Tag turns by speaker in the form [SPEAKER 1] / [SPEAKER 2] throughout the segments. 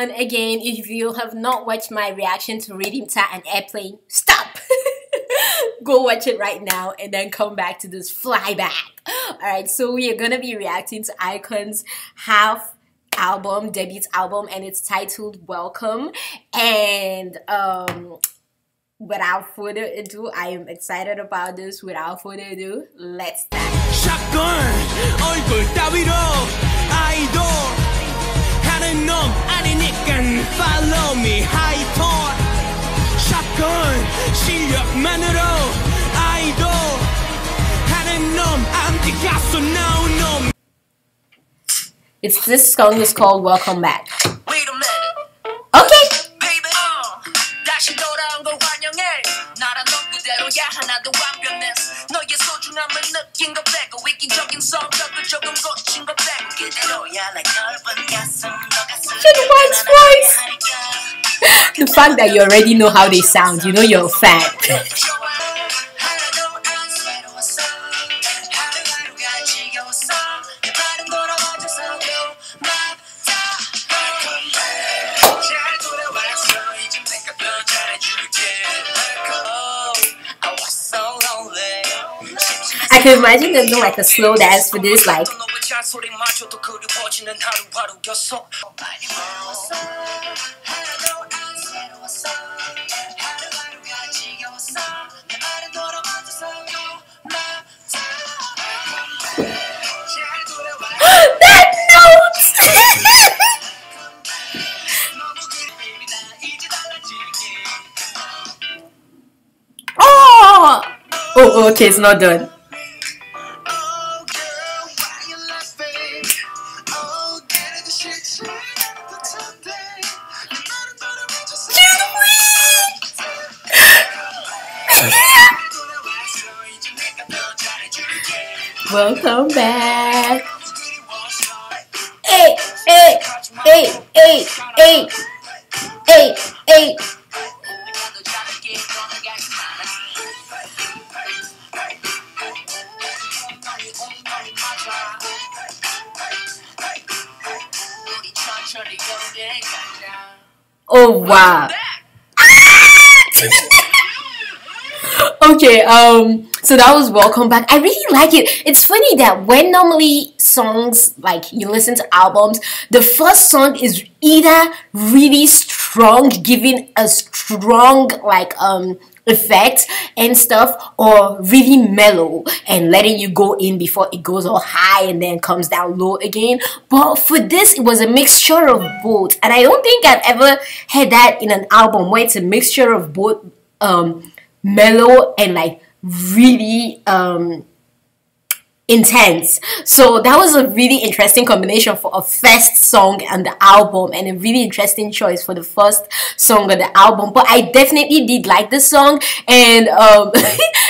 [SPEAKER 1] everyone. Again, if you have not watched my reaction to Rhythm Ta and Airplane, stop! Go watch it right now and then come back to this flyback. Alright, so we are gonna be reacting to iKON's half album, debut album, and it's titled Welcome. And without further ado, I am excited about this. Without further ado, let's start.
[SPEAKER 2] shotgun 얼굴 따위로 아이돌 하는 놈 아니니깐 follow me high tone shotgun 실력만으로 아이돌 하는 놈 암기 가수 나온 놈.
[SPEAKER 1] This song is called Welcome Back.
[SPEAKER 2] Wait a minute.
[SPEAKER 1] Okay.
[SPEAKER 2] Baby, 다시 돌아온 걸 환영해. 나란 넌 그대로야 하나도 완벽했어. 너의 소중함을 느낀 것 빼고 위기적인 성격을 조금 고친 것 빼고 그대로야 내 넓은 가슴 너가
[SPEAKER 1] Shit, White's voice. The fact that you already know how they sound, you know you're a fan. I can imagine them doing like a slow dance for this, like. That note! Oh, okay, it's not done. Welcome back. Hey, hey, hey, hey, hey, hey, hey. Oh wow. Okay, so that was Welcome Back. I really like it. It's funny that when normally songs, like you listen to albums, the first song is either really strong, giving a strong like effect and stuff, or really mellow and letting you go in before it goes all high and then comes down low again. But for this, it was a mixture of both, and I don't think I've ever had that in an album where it's a mixture of both mellow and like really intense. So that was a really interesting combination for a first song on the album, and a really interesting choice for the first song on the album. But I definitely did like the song, and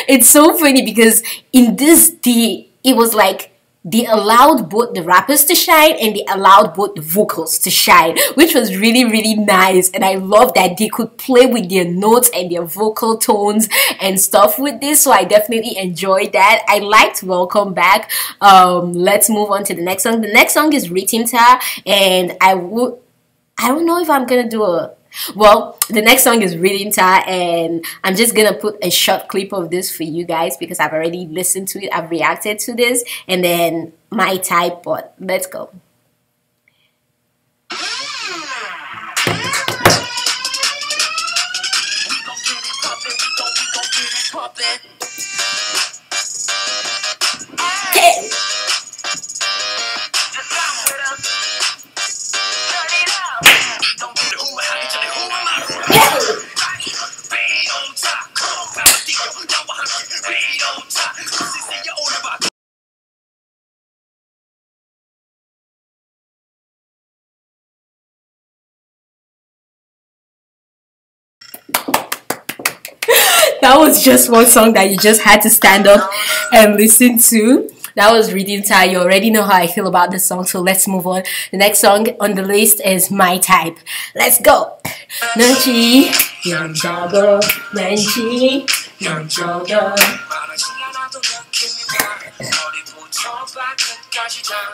[SPEAKER 1] it's so funny because in this day it was like they allowed both the rappers to shine and they allowed both the vocals to shine, which was really, really nice. And I love that they could play with their notes and their vocal tones and stuff with this. So I definitely enjoyed that. I liked Welcome Back. Let's move on to the next song. The next song is Rhythm Ta, and I don't know if I'm gonna do a... Well, the next song is Rhythm Ta, and I'm just gonna put a short clip of this for you guys because I've already listened to it, I've reacted to this, and then my type. But let's go. That was just one song that you just had to stand up and listen to. That was Rhythm Ta. You already know how I feel about this song, so let's move on. The next song on the list is My Type. Let's go. Nanchi, Yanjago, Nanchi, Yanjago.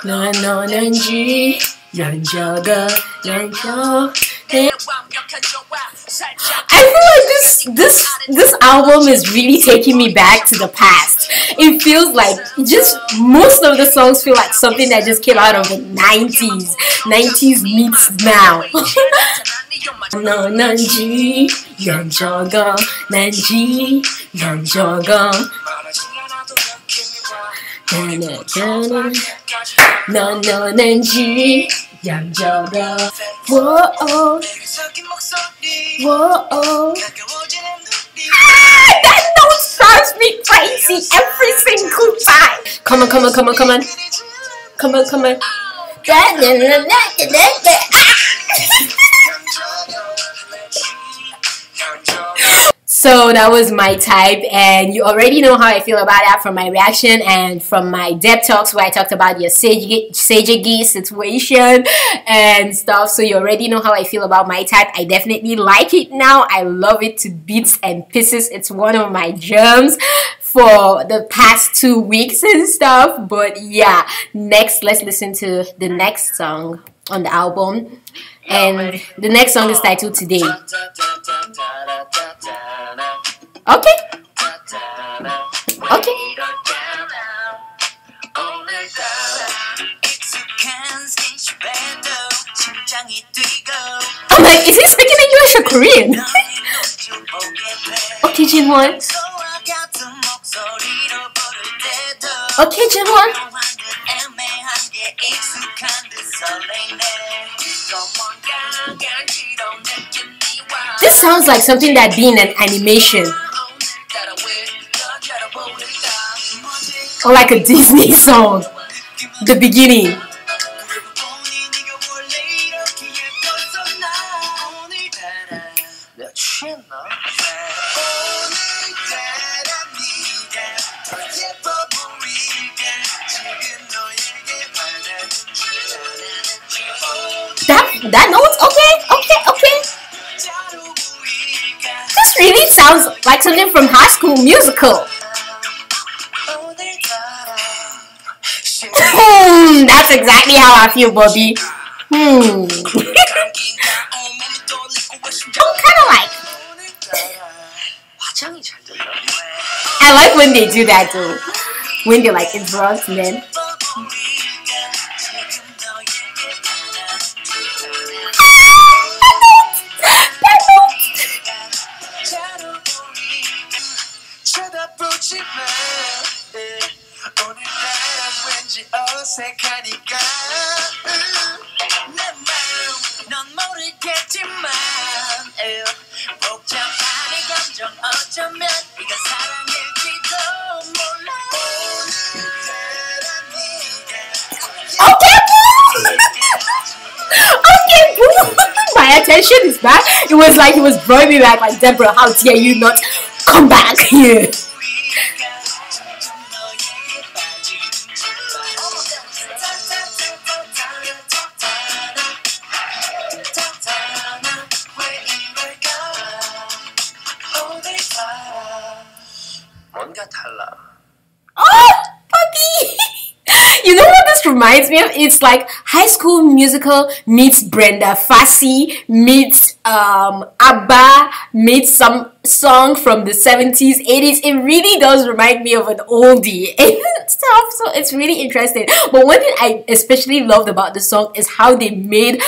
[SPEAKER 1] No, Nanchi, Yanjago, Yanjago. I feel like this album is really taking me back to the past. It feels like just most of the songs feel like something that just came out of the 90s. 90s meets now. No 난지 연저거 난지 연저거 No 난지 연저거 Whoa Whoa that note drives me crazy every single time. Come on So that was my type, and you already know how I feel about that from my reaction and from my depth talks where I talked about your Sejegi situation and stuff. So you already know how I feel about my type. I definitely like it now. I love it to bits and pieces. It's one of my gems for the past 2 weeks and stuff. But yeah, next let's listen to the next song on the album. And the next song is titled Today. Okay. I'm like, is he speaking English or Korean? Okay, Jinwon. Okay, Jinwon. This sounds like something that'd be in an animation. Or like a Disney song. The beginning. That note? Okay. This really sounds like something from High School Musical. That's exactly how I feel, Bobby. I'm kind of like... I like when they do that too. When they like interrupt and then... My attention is back. It was like he was drawing me back, like, Deborah, how dare you not come back here? Oh, puppy! You know what this reminds me of? It's like High School Musical meets Brenda Fassie meets ABBA meets some song from the 70s, 80s. It really does remind me of an oldie and stuff. So it's really interesting. But one thing I especially loved about the song is how they made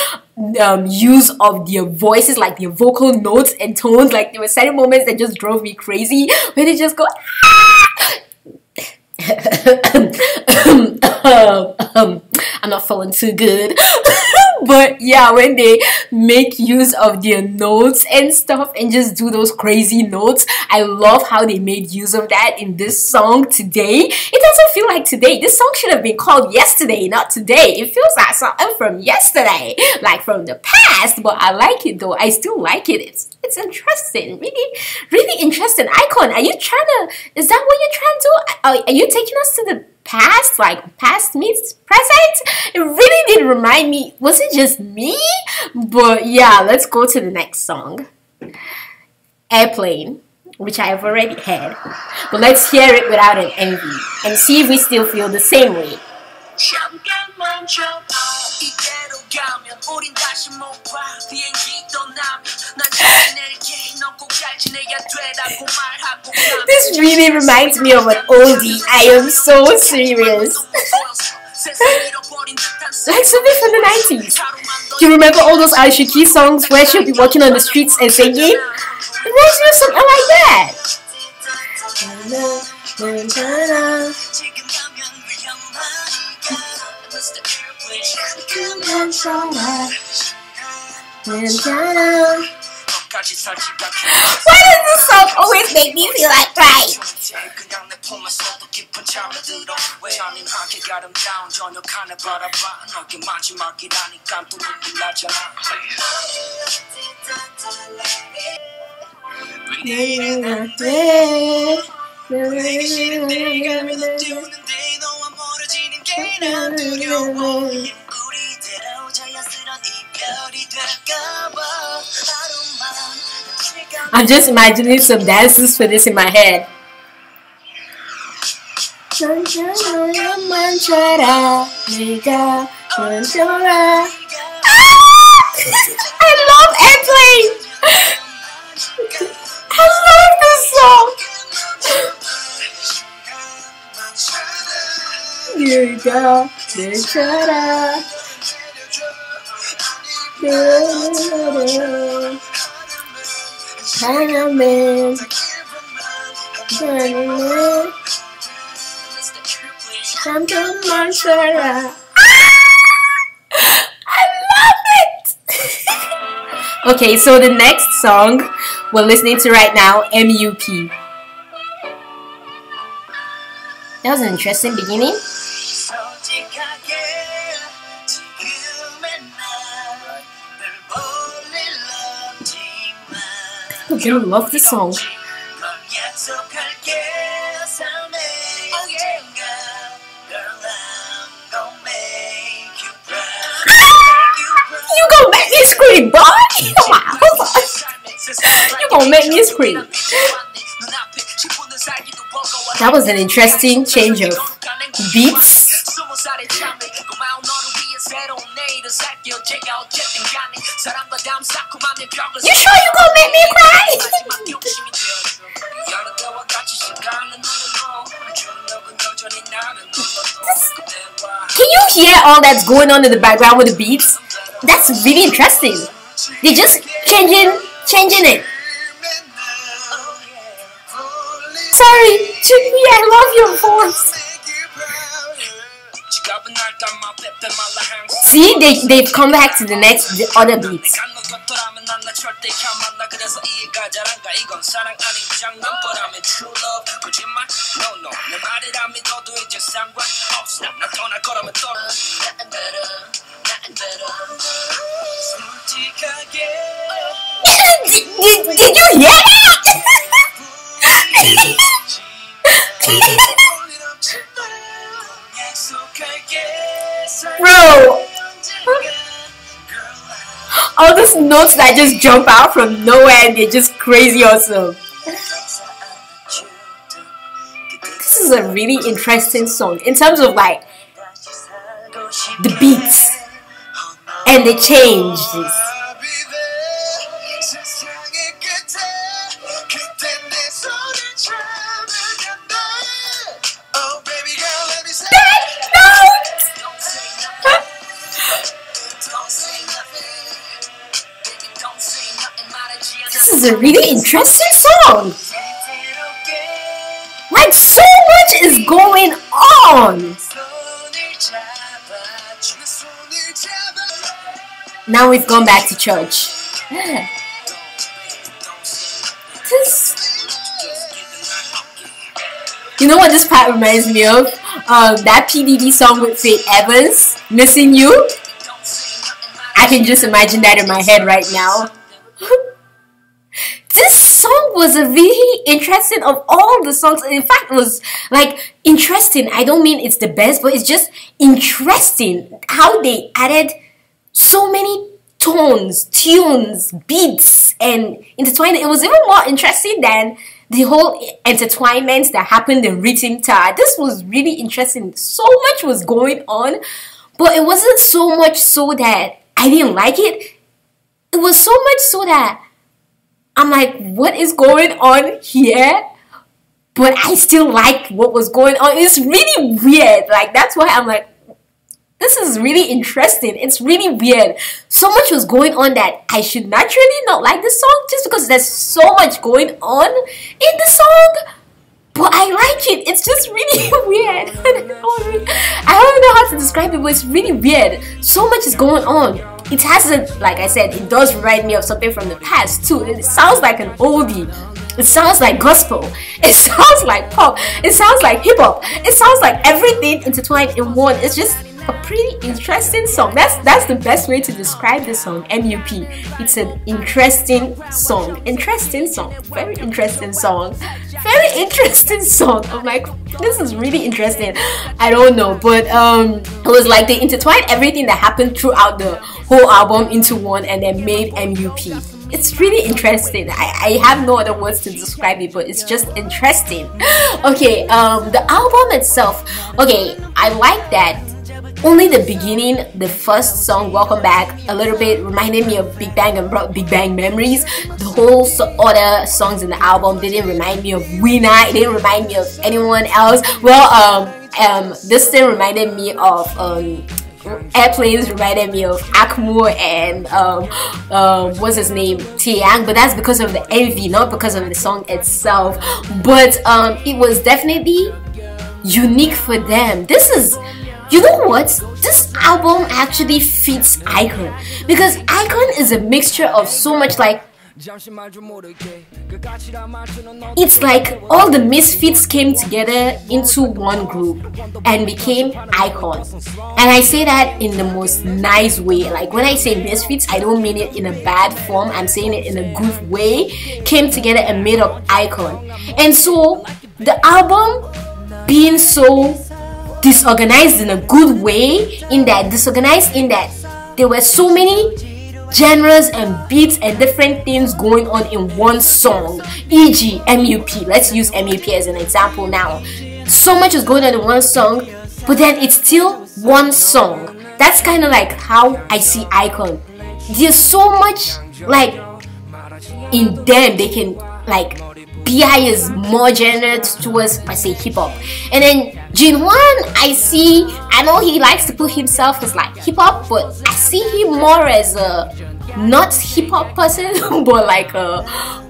[SPEAKER 1] use of their voices, like their vocal notes and tones. Like there were certain moments that just drove me crazy where they just go I'm not feeling too good. But yeah, when they make use of their notes and stuff and just do those crazy notes, I love how they made use of that in this song Today. It doesn't feel like today. This song should have been called Yesterday, not Today. It feels like something from yesterday, like from the past. But I like it though. I still like it. It's interesting. Really interesting. iKON, are you trying to, is that what you're trying to do? Are you taking us to the past, like past meets present? It really did remind me. Was it just me? But yeah, let's go to the next song, Airplane, which I have already heard, but let's hear it without an envy and see if we still feel the same way. This really reminds me of an oldie. I am so serious. Like something from the 90s. Do you remember all those Alicia Keys songs where she'll be walking on the streets and singing? It reminds me of something like that. Why does this song always make me feel like crying? I'm just imagining some dances for this in my head. I love airplane. I love this song. Here you go. I love it. Okay, so the next song we're listening to right now, m.u.p. That was an interesting beginning. I'm gonna love this song. You gonna make me scream, boy! Come on, hold on. You gonna make me scream. That was an interesting change of beats. You sure you gonna make me cry? Can you hear all that's going on in the background with the beats? That's really interesting. They're just changing it. Sorry, Chippy, I love your voice. See, they've come back to the other beats. Did you hear that? Bro, all those notes that just jump out from nowhere and they're just crazy awesome. This is a really interesting song in terms of like the beats and the changes. This is a really interesting song. Like, so much is going on. Now we've gone back to church. You know what this part reminds me of? That PDD song with Faith Evans, Missing You. I can just imagine that in my head right now. This song was a really interesting of all the songs. In fact, it was like interesting. I don't mean it's the best, but it's just interesting how they added so many tones, tunes, beats, and intertwined. It was even more interesting than the whole intertwinement that happened in Rhythm Tar. This was really interesting. So much was going on, but it wasn't so much so that I didn't like it. it was so much so that I'm like, what is going on here? But I still liked what was going on. It's really weird. Like, that's why I'm like, this is really interesting. It's really weird. So much was going on that I should naturally not like the song just because there's so much going on in the song. But I like it. It's just really weird. I don't know how to describe it, but it's really weird. So much is going on. It hasn't, like I said, it does remind me of something from the past too. It sounds like an oldie. It sounds like gospel. It sounds like pop. It sounds like hip hop. It sounds like everything intertwined in one. It's just a pretty interesting song. That's the best way to describe this song, M.U.p. It's an interesting song. Interesting song. Very interesting song. Very interesting song. I'm like, this is really interesting. I don't know, but it was like they intertwined everything that happened throughout the whole album into one and then made M.U.p. It's really interesting. I have no other words to describe it, but it's just interesting. Okay, the album itself. Okay, I like that. Only the beginning, the first song, Welcome Back, a little bit reminded me of Big Bang and brought Big Bang memories. The whole other songs in the album didn't remind me of Winner. It didn't remind me of anyone else. Well, this thing reminded me of Airplanes, reminded me of Akmu and what's his name, Tiang, but that's because of the envy, not because of the song itself. But it was definitely unique for them. This is, you know what? This album actually fits iKON because iKON is a mixture of so much, like, it's like all the misfits came together into one group and became iKON. And I say that in the most nice way. Like, when I say misfits, I don't mean it in a bad form. I'm saying it in a good way. Came together and made up iKON. And so the album being so disorganized in a good way, in that there were so many genres and beats and different things going on in one song, e.g. M.U.p. Let's use M.U.p. as an example now. So much is going on in one song, but then it's still one song. That's kind of like how I see iKON. There's so much, like, in them. They can, like, BI is more general towards, I say, hip-hop. And then Jinwon, I know he likes to put himself as like hip-hop, but I see him more as a not hip-hop person, but like a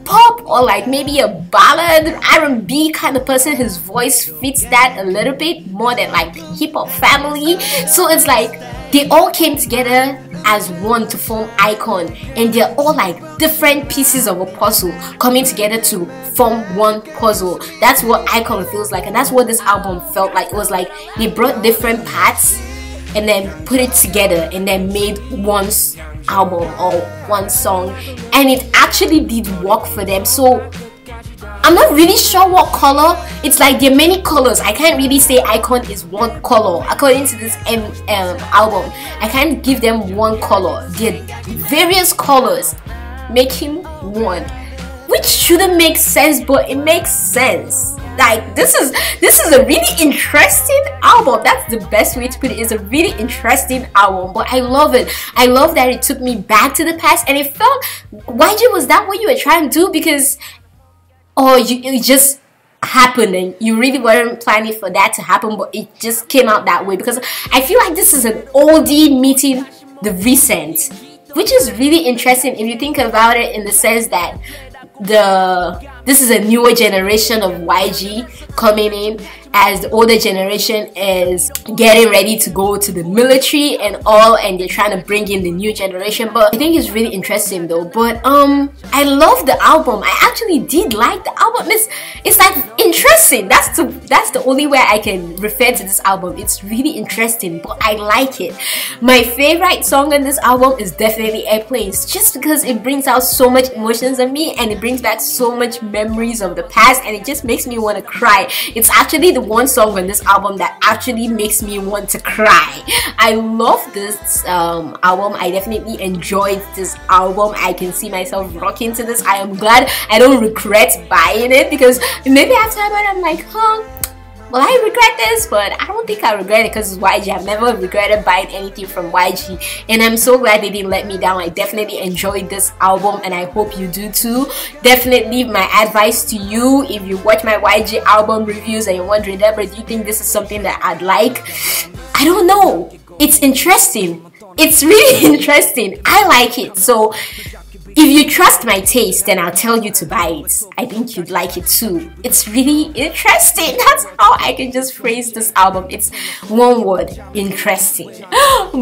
[SPEAKER 1] pop or like maybe a ballad, R&B kind of person. His voice fits that a little bit more than like the hip-hop family. So it's like they all came together as one to form iKON, and they're all like different pieces of a puzzle coming together to form one puzzle. That's what iKON feels like, and that's what this album felt like. It was like they brought different parts and then put it together and then made one album or one song, and it actually did work for them. So I'm not really sure what color. It's like there are many colors. I can't really say iKON is one color. According to this album, I can't give them one color. There are various colors making one, which shouldn't make sense, but it makes sense. Like, this is a really interesting album. That's the best way to put it. It's a really interesting album, but I love it. I love that it took me back to the past, and it felt, YG, was that what you were trying to do? Because it just happened and you really weren't planning for that to happen, but it just came out that way. Because I feel like this is an oldie meeting the recent, which is really interesting if you think about it, in the sense that this is a newer generation of YG coming in, as the older generation is getting ready to go to the military and all, and they're trying to bring in the new generation. But I think it's really interesting though. But I love the album. I actually did like the album. It's like interesting. That's the only way I can refer to this album. It's really interesting, but I like it. My favorite song on this album is definitely Airplanes, just because it brings out so much emotions in me, and it brings back so much memories of the past, and it just makes me want to cry. It's actually the one song on this album that actually makes me want to cry. I love this album. I definitely enjoyed this album. I can see myself rocking to this. I am glad I don't regret buying it, because maybe after I buy it, I'm like, huh, Will I regret this? But I don't think I regret it because it's YG. I've never regretted buying anything from YG, and I'm so glad they didn't let me down. I definitely enjoyed this album, and I hope you do too. Definitely my advice to you, if you watch my YG album reviews and you're wondering, Deborah, do you think this is something that I'd like? I don't know. It's interesting. It's really interesting. I like it. So if you trust my taste, then I'll tell you to buy it. I think you'd like it too. It's really interesting. That's how I can just phrase this album. It's one word, interesting.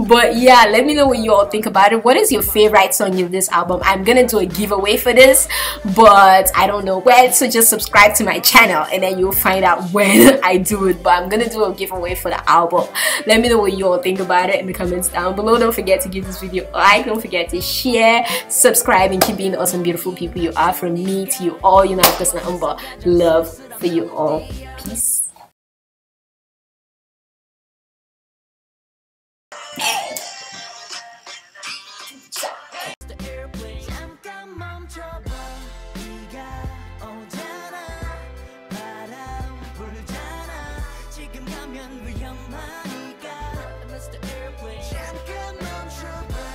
[SPEAKER 1] But yeah, let me know what you all think about it. What is your favorite song in this album? I'm gonna do a giveaway for this, but I don't know when, so just subscribe to my channel and then you'll find out when I do it. But I'm gonna do a giveaway for the album. Let me know what you all think about it in the comments down below. Don't forget to give this video a like, don't forget to share, subscribe, and keep being the awesome, beautiful people you are. From me to you all, you know, I've got some love for you all. Peace.
[SPEAKER 2] 잠깐 멈춰봐 비가 오잖아 바람 불잖아 지금 가면 위험하니